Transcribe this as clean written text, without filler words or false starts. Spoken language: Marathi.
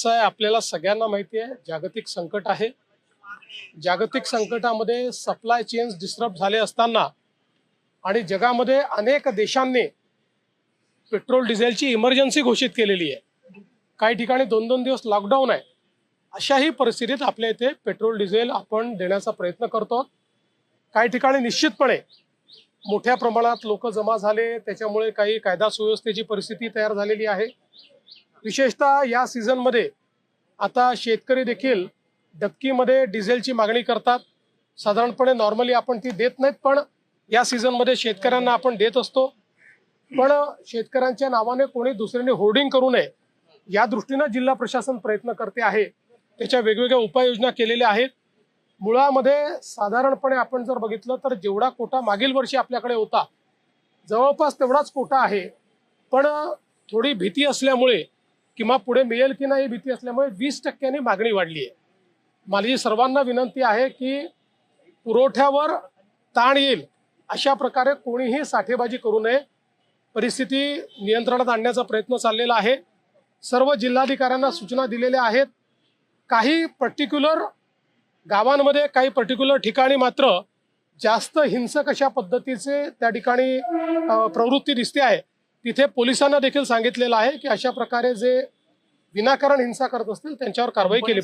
कसं आहे, आपल्याला सगळ्यांना माहिती आहे जागतिक संकट आहे. जागतिक संकटामध्ये सप्लाय चेन्स डिस्टर्ब झाले असताना आणि जगामध्ये अनेक देशांनी पेट्रोल डिझेलची इमर्जन्सी घोषित केलेली आहे. काही ठिकाणी 2-2 दिवस लॉकडाऊन आहे. अशाही परिस्थितीत आपल्या इथे पेट्रोल डिझेल आपण देण्याचा प्रयत्न करतो. काही ठिकाणी निश्चितपणे मोठ्या प्रमाणात लोक जमा झाले, त्याच्यामुळे काही कायदा सुव्यवस्थेची परिस्थिती तयार झालेली आहे. विशेषतः या सीझनमध्ये आता शेतकरी देखील डबकीमध्ये डिझेलची मागणी करतात. साधारणपणे नॉर्मली आपण ती देत नाहीत, पण या सीझनमध्ये शेतकऱ्यांना आपण देत असतो. पण शेतकऱ्यांच्या नावाने कोणी दुसऱ्याने होर्डिंग करू नये या दृष्टीनं जिल्हा प्रशासन प्रयत्न करते आहे. त्याच्या वेगवेगळ्या उपाययोजना केलेल्या आहेत. मुळामध्ये साधारणपणे आपण जर बघितलं तर जेवढा कोटा मागील वर्षी आपल्याकडे होता जवळपास तेवढाच कोटा आहे. पण थोडी भीती असल्यामुळे किंवा पुढे मिळेल की नाही भीती असल्यामुळे 20% मागणी वाढली आहे. माझी सर्वांना विनंती आहे की पुरवठ्यावर ताण येईल अशा प्रकारे कोणीही साठेबाजी करू नये. परिस्थिती नियंत्रणात आणण्याचा प्रयत्न चाललेला आहे. सर्व जिल्हाधिकाऱ्यांना सूचना दिलेल्या आहेत. काही पर्टिक्युलर गावांमध्ये काही पर्टिक्युलर ठिकाणी मात्र जास्त हिंसक अशा पद्धतीचे त्या ठिकाणी प्रवृत्ती दिसते आहे. तिथे पोलिसांना देखील सांगितलेलं आहे की अशा प्रकारे जे विनाकारण हिंसा करत असतील त्यांच्यावर कारवाई केली पाहिजे.